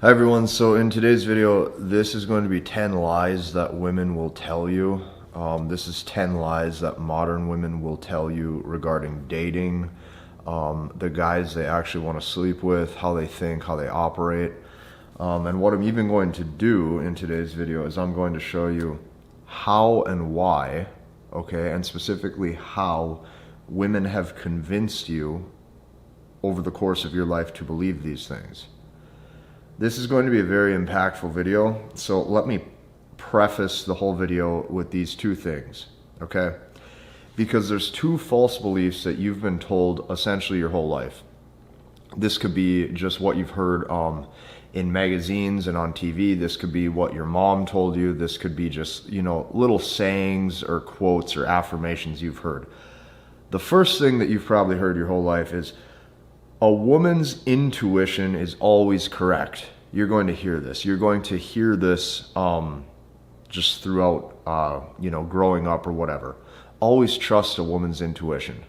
Hi everyone, so in today's video, this is going to be 10 lies that women will tell you. This is 10 lies that modern women will tell you regarding dating, the guys they actually want to sleep with, how they think, how they operate. And what I'm even going to do in today's video is I'm going to show you how and why, okay, and specifically how women have convinced you over the course of your life to believe these things. This is going to be a very impactful video, so let me preface the whole video with these two things, okay? Because there's two false beliefs that you've been told essentially your whole life. This could be just what you've heard in magazines and on TV. This could be what your mom told you. This could be just, little sayings or quotes or affirmations you've heard. The first thing that you've probably heard your whole life is, a woman's intuition is always correct. You're going to hear this. You're going to hear this just throughout, growing up or whatever. Always trust a woman's intuition.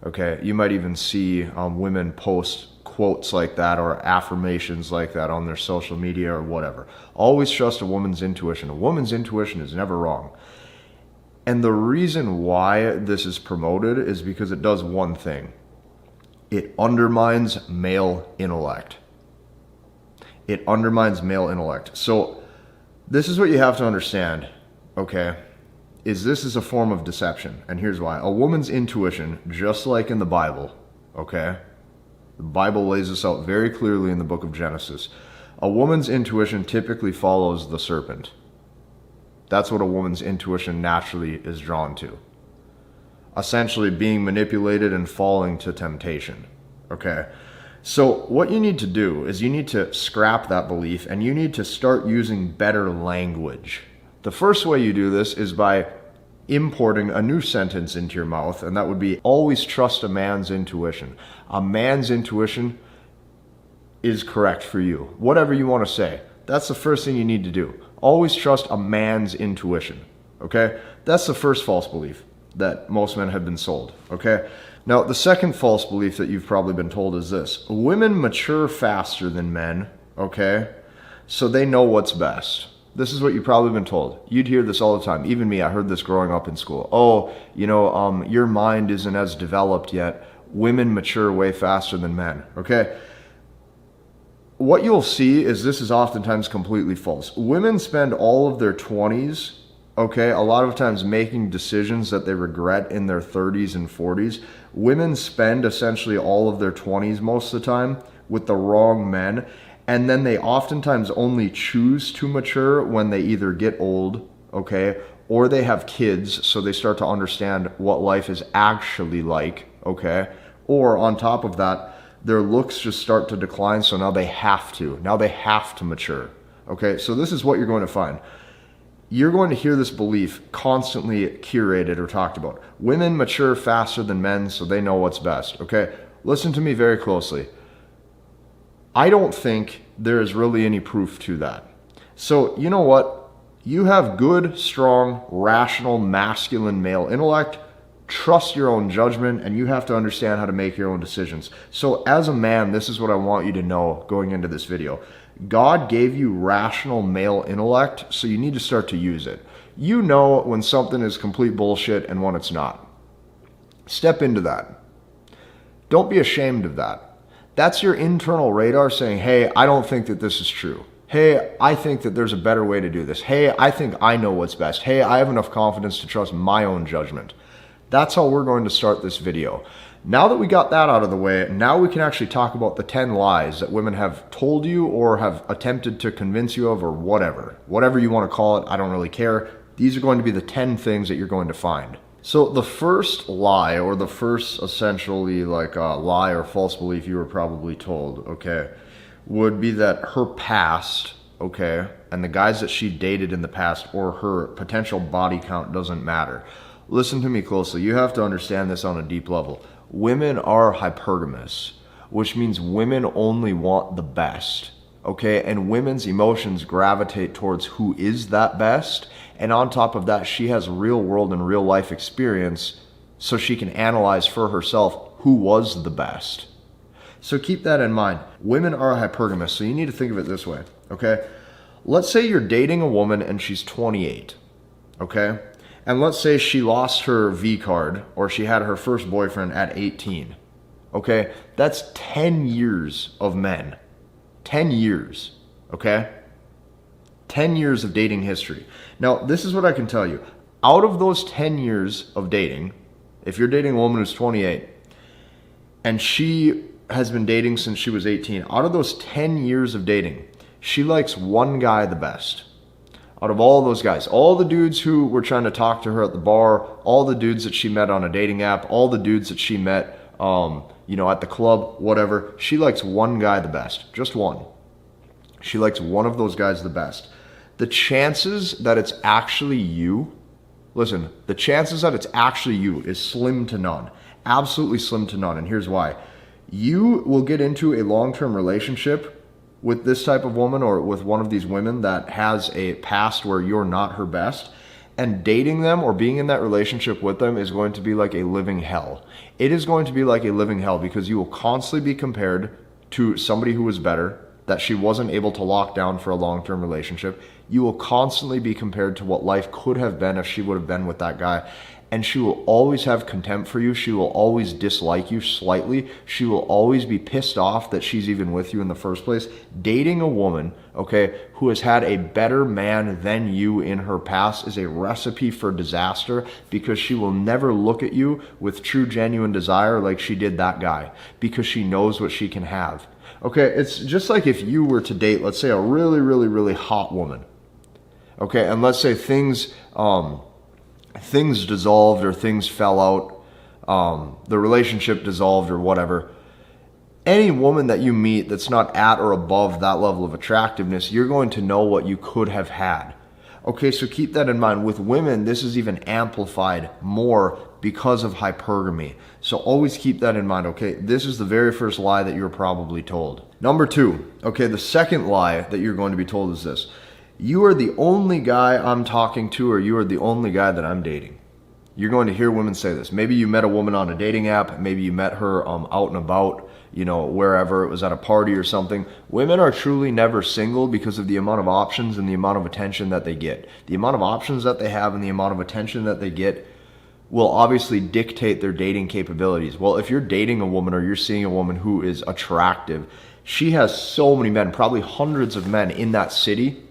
Okay, you might even see women post quotes like that or affirmations like that on their social media or whatever. Always trust a woman's intuition. A woman's intuition is never wrong. And the reason why this is promoted is because it does one thing. It undermines male intellect. It undermines male intellect. So this is what you have to understand, okay, is this is a form of deception. And here's why. A woman's intuition, just like in the Bible, okay, the Bible lays this out very clearly in the book of Genesis. A woman's intuition typically follows the serpent. That's what a woman's intuition naturally is drawn to. Essentially being manipulated and falling to temptation. Okay, so what you need to do is you need to scrap that belief and you need to start using better language. The first way you do this is by importing a new sentence into your mouth, and that would be, always trust a man's intuition. A man's intuition is correct for you. Whatever you want to say, that's the first thing you need to do. Always trust a man's intuition, okay? That's the first false belief that most men have been sold, okay? Now, the second false belief that you've probably been told is this. Women mature faster than men, okay? So they know what's best. This is what you've probably been told. You'd hear this all the time. Even me, I heard this growing up in school. Oh, your mind isn't as developed yet. Women mature way faster than men, okay? What you'll see is this is oftentimes completely false. Women spend all of their 20s, okay, a lot of times making decisions that they regret in their 30s and 40s. Women spend essentially all of their 20s most of the time with the wrong men, and then they oftentimes only choose to mature when they either get old, okay, or they have kids, so they start to understand what life is actually like, okay, or on top of that, their looks just start to decline, so now they have to mature, okay? So this is what you're going to find. You're going to hear this belief constantly curated or talked about. Women mature faster than men, so they know what's best, okay? Listen to me very closely. I don't think there is really any proof to that. So, you know what? You have good, strong, rational, masculine male intellect. Trust your own judgment, and you have to understand how to make your own decisions. So as a man, this is what I want you to know going into this video. God gave you rational male intellect, so you need to start to use it. You know when something is complete bullshit and when it's not. Step into that. Don't be ashamed of that. That's your internal radar saying, hey, I don't think that this is true. Hey, I think that there's a better way to do this. Hey, I think I know what's best. Hey, I have enough confidence to trust my own judgment. That's how we're going to start this video. Now that we got that out of the way, now we can actually talk about the 10 lies that women have told you or have attempted to convince you of, or whatever. Whatever you want to call it, I don't really care. These are going to be the 10 things that you're going to find. So the first lie, or the first essentially lie or false belief you were probably told, okay, would be that her past, okay, and the guys that she dated in the past or her potential body count doesn't matter. Listen to me closely. You have to understand this on a deep level. Women are hypergamous, which means women only want the best, okay? And women's emotions gravitate towards who is that best. And on top of that, she has real world and real life experience, so she can analyze for herself who was the best. So keep that in mind. Women are hypergamous, so you need to think of it this way, okay? Let's say you're dating a woman and she's 28, okay? And let's say she lost her V card or she had her first boyfriend at 18, okay? That's 10 years of men. 10 years, okay? 10 years of dating history. Now, this is what I can tell you. Out of those 10 years of dating, if you're dating a woman who's 28 and she has been dating since she was 18, out of those 10 years of dating, she likes one guy the best. Out of all those guys, all the dudes who were trying to talk to her at the bar, all the dudes that she met on a dating app, all the dudes that she met, at the club, whatever, she likes one guy the best, just one. She likes one of those guys the best. The chances that it's actually you, listen, the chances that it's actually you is slim to none. Absolutely slim to none. And here's why. You will get into a long-term relationship with this type of woman or with one of these women that has a past where you're not her best, and dating them or being in that relationship with them is going to be like a living hell. It is going to be like a living hell because you will constantly be compared to somebody who is better, that she wasn't able to lock down for a long-term relationship. You will constantly be compared to what life could have been if she would have been with that guy. And she will always have contempt for you. She will always dislike you slightly. She will always be pissed off that she's even with you in the first place. Dating a woman, okay, who has had a better man than you in her past is a recipe for disaster because she will never look at you with true, genuine desire like she did that guy because she knows what she can have. Okay, it's just like if you were to date, let's say, a really, really, really hot woman. Okay, and let's say things dissolved or things fell out, the relationship dissolved or whatever. Any woman that you meet that's not at or above that level of attractiveness, you're going to know what you could have had. Okay, so keep that in mind. With women, this is even amplified more because of hypergamy. So always keep that in mind, okay? This is the very first lie that you're probably told. Number 2, okay, the second lie that you're going to be told is this. You are the only guy I'm talking to, or you are the only guy that I'm dating. You're going to hear women say this. Maybe you met a woman on a dating app. Maybe you met her out and about, wherever. It was at a party or something. Women are truly never single because of the amount of options and the amount of attention that they get. The amount of options that they have and the amount of attention that they get will obviously dictate their dating capabilities. Well, if you're dating a woman or you're seeing a woman who is attractive, she has so many men, probably hundreds of men in that city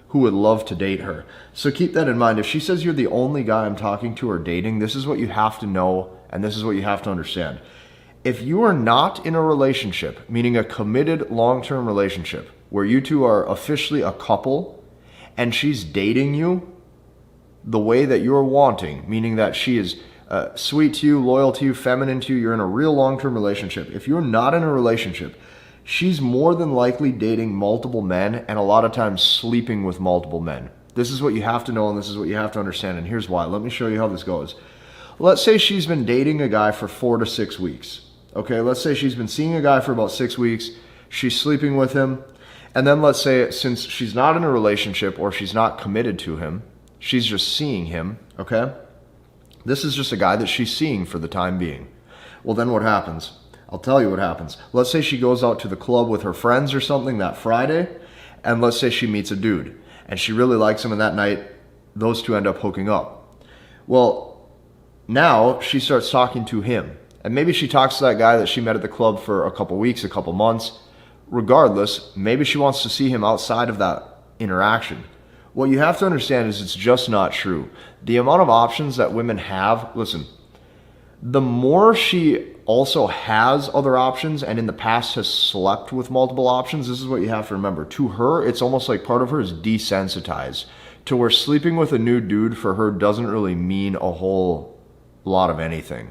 who would love to date her. So keep that in mind. If she says you're the only guy I'm talking to or dating, this is what you have to know and this is what you have to understand. If you are not in a relationship, meaning a committed long-term relationship, where you two are officially a couple and she's dating you the way that you're wanting, meaning that she is sweet to you, loyal to you, feminine to you, you're in a real long-term relationship. If you're not in a relationship, she's more than likely dating multiple men and a lot of times sleeping with multiple men. This is what you have to know and this is what you have to understand, and here's why. Let me show you how this goes. Let's say she's been dating a guy for 4 to 6 weeks. Okay, let's say she's been seeing a guy for about 6 weeks, she's sleeping with him, and then let's say since she's not in a relationship or she's not committed to him, she's just seeing him, okay? This is just a guy that she's seeing for the time being. Well, then what happens? I'll tell you what happens. Let's say she goes out to the club with her friends or something that Friday, and let's say she meets a dude, and she really likes him, and that night, those two end up hooking up. Well, now she starts talking to him, and maybe she talks to that guy that she met at the club for a couple weeks, a couple months. Regardless, maybe she wants to see him outside of that interaction. What you have to understand is it's just not true. The amount of options that women have, listen, the more she also has other options and in the past has slept with multiple options, this is what you have to remember. To her, it's almost like part of her is desensitized to where sleeping with a new dude for her doesn't really mean a whole lot of anything.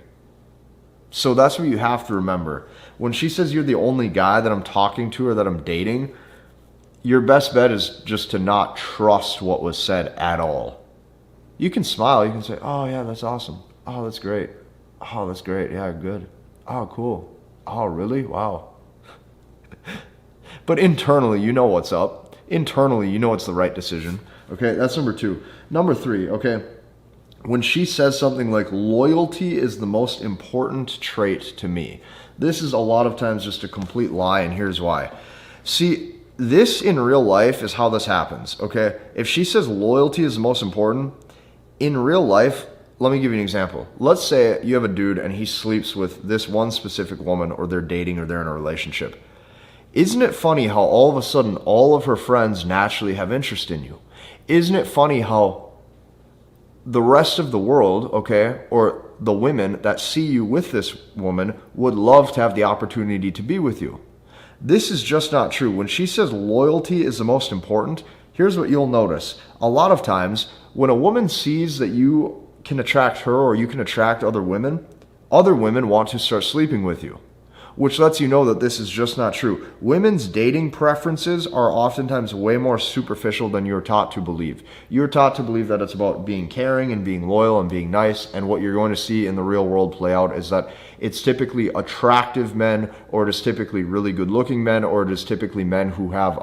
So that's what you have to remember. When she says you're the only guy that I'm talking to or that I'm dating, your best bet is just to not trust what was said at all. You can smile. You can say, oh, yeah, that's awesome. Oh, that's great. Oh, that's great. Yeah, good. Oh, cool. Oh, really? Wow. But internally, you know what's up. Internally, you know it's the right decision. Okay, that's number 2. Number 3, okay, when she says something like loyalty is the most important trait to me, This is a lot of times just a complete lie, and here's why. See, this in real life is how this happens, okay? If she says loyalty is the most important, in real life, let me give you an example. Let's say you have a dude and he sleeps with this one specific woman, or they're dating, or they're in a relationship. Isn't it funny how all of a sudden all of her friends naturally have interest in you? Isn't it funny how the rest of the world, okay, or the women that see you with this woman would love to have the opportunity to be with you? This is just not true. When she says loyalty is the most important, here's what you'll notice. A lot of times, when a woman sees that you can attract her or you can attract other women want to start sleeping with you, which lets you know that this is just not true. Women's dating preferences are oftentimes way more superficial than you're taught to believe. You're taught to believe that it's about being caring and being loyal and being nice, and what you're going to see in the real world play out is that it's typically attractive men, or it is typically really good looking men, or it is typically men who have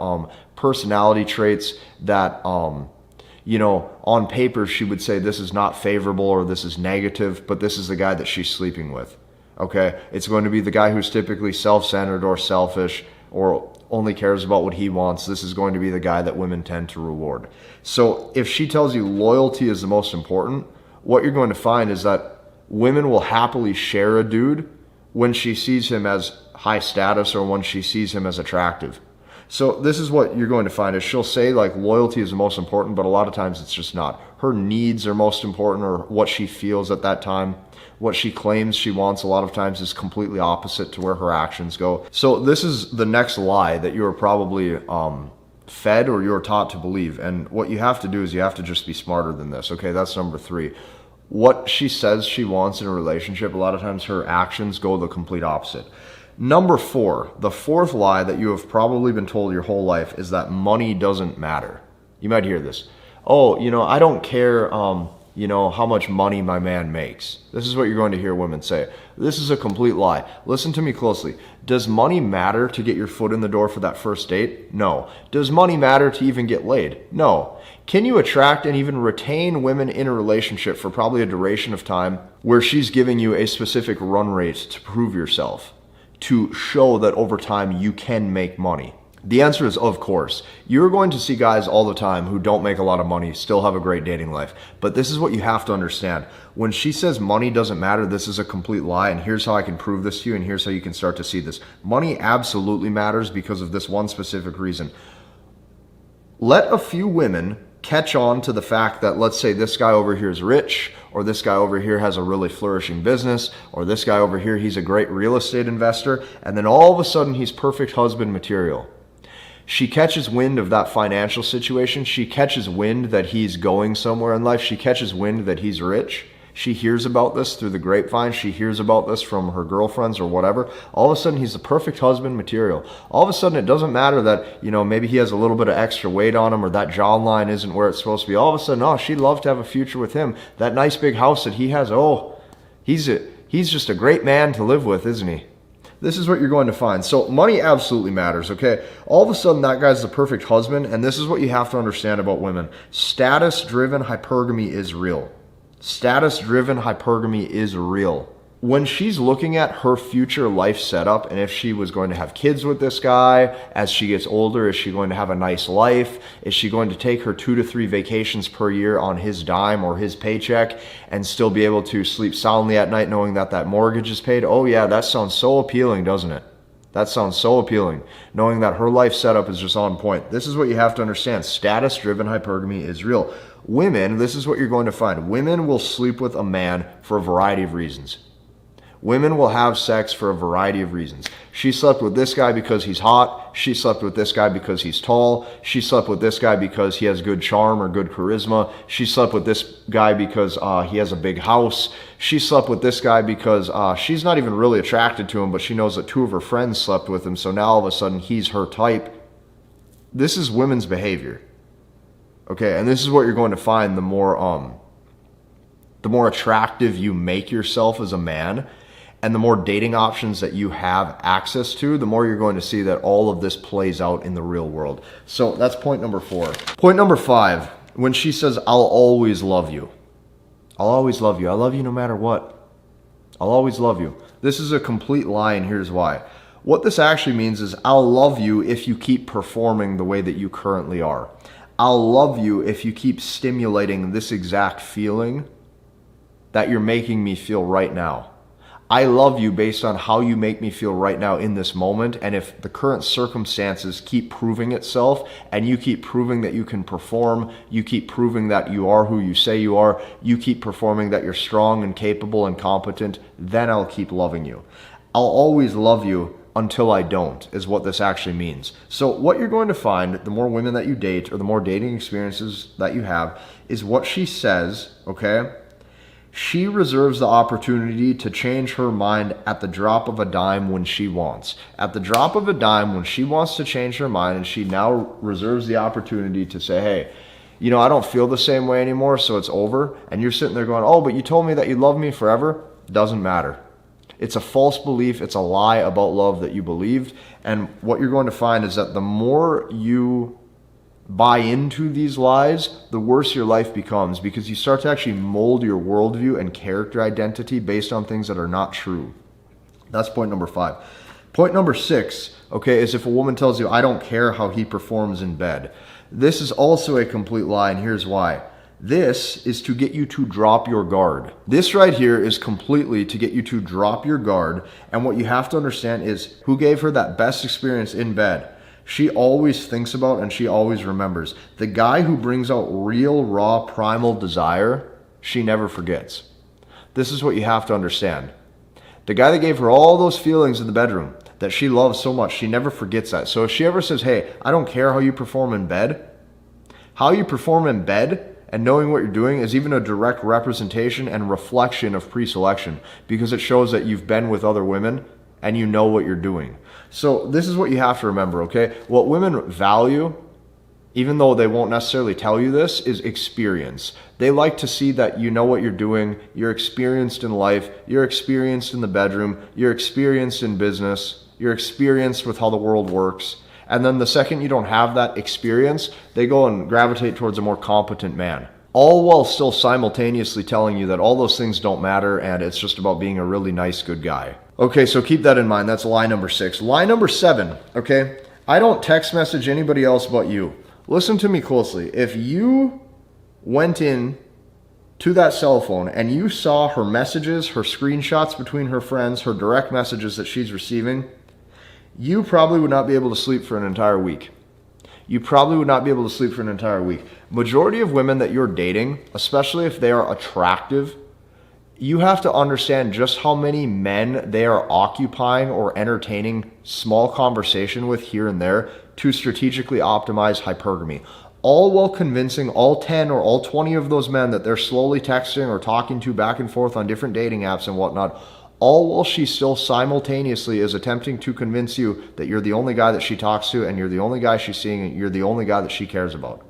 personality traits that on paper she would say this is not favorable or this is negative, but this is the guy that she's sleeping with. Okay, it's going to be the guy who's typically self-centered or selfish or only cares about what he wants. This is going to be the guy that women tend to reward. So if she tells you loyalty is the most important, what you're going to find is that women will happily share a dude when she sees him as high status or when she sees him as attractive. So this is what you're going to find is she'll say like loyalty is the most important, but a lot of times it's just not. Her needs are most important, or what she feels at that time. What she claims she wants a lot of times is completely opposite to where her actions go. So this is the next lie that you're probably fed or you're taught to believe. And what you have to do is you have to just be smarter than this. Okay, that's number 3. What she says she wants in a relationship, a lot of times her actions go the complete opposite. Number 4, the fourth lie that you have probably been told your whole life is that money doesn't matter. You might hear this. Oh, I don't care, how much money my man makes. This is what you're going to hear women say. This is a complete lie. Listen to me closely. Does money matter to get your foot in the door for that first date? No. Does money matter to even get laid? No. Can you attract and even retain women in a relationship for probably a duration of time where she's giving you a specific run rate to prove yourself, to show that over time you can make money? The answer is of course. You're going to see guys all the time who don't make a lot of money, still have a great dating life. But this is what you have to understand. When she says money doesn't matter, this is a complete lie, and here's how I can prove this to you, and here's how you can start to see this. Money absolutely matters because of this one specific reason. Let a few women catch on to the fact that, let's say this guy over here is rich, or this guy over here has a really flourishing business, or this guy over here, he's a great real estate investor, and then all of a sudden he's perfect husband material. She catches wind of that financial situation. She catches wind that he's going somewhere in life. She catches wind that he's rich. She hears about this through the grapevine. She hears about this from her girlfriends or whatever. All of a sudden, he's the perfect husband material. All of a sudden, it doesn't matter that, maybe he has a little bit of extra weight on him or that jawline isn't where it's supposed to be. All of a sudden, she'd love to have a future with him. That nice big house that he has, he's just a great man to live with, isn't he? This is what you're going to find. So money absolutely matters, okay? All of a sudden, that guy's the perfect husband, and this is what you have to understand about women. Status-driven hypergamy is real. Status-driven hypergamy is real. When she's looking at her future life setup, and if she was going to have kids with this guy, as she gets older, is she going to have a nice life? Is she going to take her 2 to 3 vacations per year on his dime or his paycheck and still be able to sleep soundly at night knowing that that mortgage is paid? Oh yeah, that sounds so appealing, doesn't it? That sounds so appealing, knowing that her life setup is just on point. This is what you have to understand. Status-driven hypergamy is real. Women, this is what you're going to find. Women will sleep with a man for a variety of reasons. Women will have sex for a variety of reasons. She slept with this guy because he's hot. She slept with this guy because he's tall. She slept with this guy because he has good charm or good charisma. She slept with this guy because he has a big house. She slept with this guy because she's not even really attracted to him, but she knows that 2 of her friends slept with him, so now all of a sudden he's her type. This is women's behavior. Okay, and this is what you're going to find the more attractive you make yourself as a man, and the more dating options that you have access to, the more you're going to see that all of this plays out in the real world. So that's point number 4. Point number 5, when she says, I'll always love you. I'll always love you. I love you no matter what. I'll always love you. This is a complete lie, and here's why. What this actually means is I'll love you if you keep performing the way that you currently are. I'll love you if you keep stimulating this exact feeling that you're making me feel right now. I love you based on how you make me feel right now in this moment, and if the current circumstances keep proving itself and you keep proving that you can perform, you keep proving that you are who you say you are, you keep performing that you're strong and capable and competent, then I'll keep loving you. I'll always love you until I don't, is what this actually means. So what you're going to find, the more women that you date or the more dating experiences that you have, is what she says, okay? She reserves the opportunity to change her mind at the drop of a dime when she wants. At the drop of a dime when she wants to change her mind, and she now reserves the opportunity to say, hey, you know, I don't feel the same way anymore, so it's over. And you're sitting there going, oh, but you told me that you love me forever. Doesn't matter. It's a false belief. It's a lie about love that you believed. And what you're going to find is that the more you buy into these lies, the worse your life becomes, because you start to actually mold your worldview and character identity based on things that are not true. That's point number 5. Point number 6, okay, is if a woman tells you, I don't care how he performs in bed. This is also a complete lie, and here's why. This is to get you to drop your guard. This right here is completely to get you to drop your guard, and what you have to understand is who gave her that best experience in bed. She always thinks about and she always remembers. The guy who brings out real, raw, primal desire, she never forgets. This is what you have to understand. The guy that gave her all those feelings in the bedroom that she loves so much, she never forgets that. So if she ever says, hey, I don't care how you perform in bed, how you perform in bed and knowing what you're doing is even a direct representation and reflection of pre-selection, because it shows that you've been with other women and you know what you're doing. So this is what you have to remember, okay? What women value, even though they won't necessarily tell you this, is experience. They like to see that you know what you're doing, you're experienced in life, you're experienced in the bedroom, you're experienced in business, you're experienced with how the world works. And then the second you don't have that experience, they go and gravitate towards a more competent man. All while still simultaneously telling you that all those things don't matter and it's just about being a really nice, good guy. Okay, so keep that in mind. That's lie number 6. Lie number 7, okay? I don't text message anybody else but you. Listen to me closely. If you went in to that cell phone and you saw her messages, her screenshots between her friends, her direct messages that she's receiving, you probably would not be able to sleep for an entire week. You probably would not be able to sleep for an entire week. Majority of women that you're dating, especially if they are attractive, you have to understand just how many men they are occupying or entertaining small conversation with here and there to strategically optimize hypergamy. All while convincing all 10 or all 20 of those men that they're slowly texting or talking to back and forth on different dating apps and whatnot, all while she still simultaneously is attempting to convince you that you're the only guy that she talks to and you're the only guy she's seeing and you're the only guy that she cares about.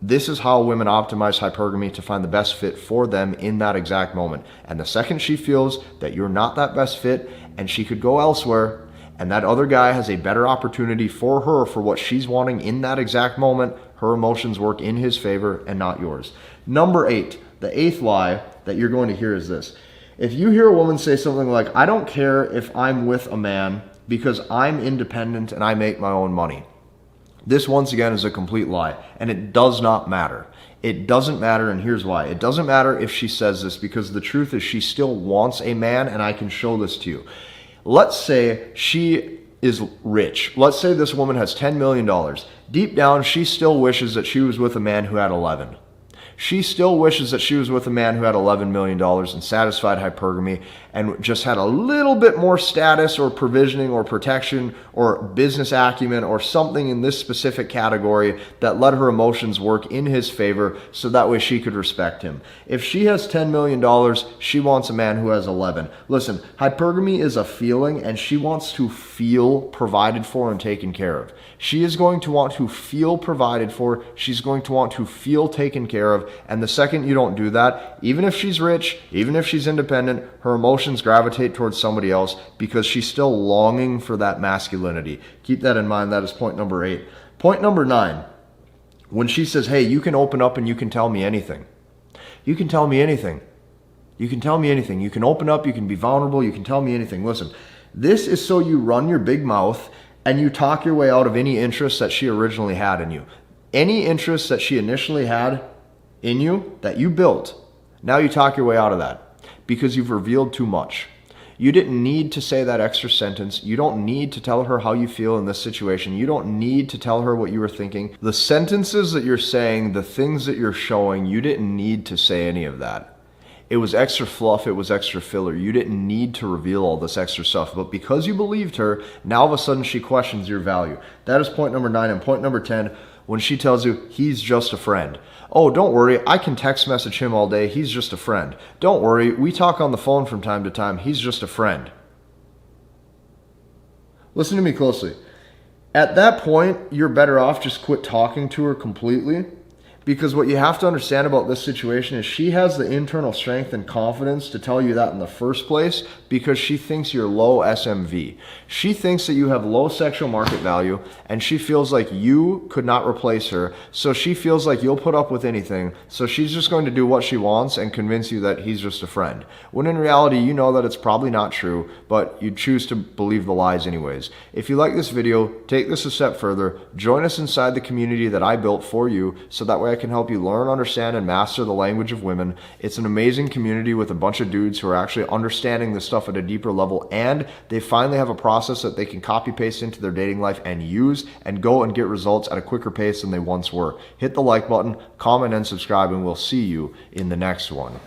This is how women optimize hypergamy to find the best fit for them in that exact moment. And the second she feels that you're not that best fit and she could go elsewhere and that other guy has a better opportunity for her for what she's wanting in that exact moment, her emotions work in his favor and not yours. Number 8, the 8th lie that you're going to hear is this. If you hear a woman say something like, I don't care if I'm with a man because I'm independent and I make my own money. This, once again, is a complete lie, and it does not matter. It doesn't matter, and here's why. It doesn't matter if she says this, because the truth is she still wants a man, and I can show this to you. Let's say she is rich. Let's say this woman has $10 million. Deep down, she still wishes that she was with a man who had 11. She still wishes that she was with a man who had $11 million and satisfied hypergamy and just had a little bit more status or provisioning or protection or business acumen or something in this specific category that let her emotions work in his favor so that way she could respect him. If she has $10 million, she wants a man who has 11. Listen, hypergamy is a feeling and she wants to feel provided for and taken care of. She is going to want to feel provided for. She's going to want to feel taken care of. And the second you don't do that, even if she's rich, even if she's independent, her emotions gravitate towards somebody else because she's still longing for that masculinity. Keep that in mind. That is point number 8. Point number 9, when she says, hey, you can open up and you can tell me anything. You can tell me anything. You can tell me anything. You can open up, you can be vulnerable, you can tell me anything. Listen, this is so you run your big mouth and you talk your way out of any interest that she originally had in you. Any interest that she initially had in you that you built, now you talk your way out of that because you've revealed too much. You didn't need to say that extra sentence. You don't need to tell her how you feel in this situation. You don't need to tell her what you were thinking. The sentences that you're saying, the things that you're showing, you didn't need to say any of that. It was extra fluff, it was extra filler. You didn't need to reveal all this extra stuff. But because you believed her, now all of a sudden she questions your value. That is point number 9. And point number 10, when she tells you he's just a friend. Oh, don't worry, I can text message him all day. He's just a friend. Don't worry, we talk on the phone from time to time. He's just a friend. Listen to me closely. At that point, you're better off just quit talking to her completely. Because what you have to understand about this situation is she has the internal strength and confidence to tell you that in the first place because she thinks you're low SMV. She thinks that you have low sexual market value and she feels like you could not replace her. So she feels like you'll put up with anything. So she's just going to do what she wants and convince you that he's just a friend. When in reality, you know that it's probably not true, but you choose to believe the lies anyways. If you like this video, take this a step further. Join us inside the community that I built for you so that way I can help you learn, understand, and master the language of women. It's an amazing community with a bunch of dudes who are actually understanding this stuff at a deeper level, and they finally have a process that they can copy paste into their dating life and use and go and get results at a quicker pace than they once were. Hit the like button, comment, and subscribe, and we'll see you in the next one.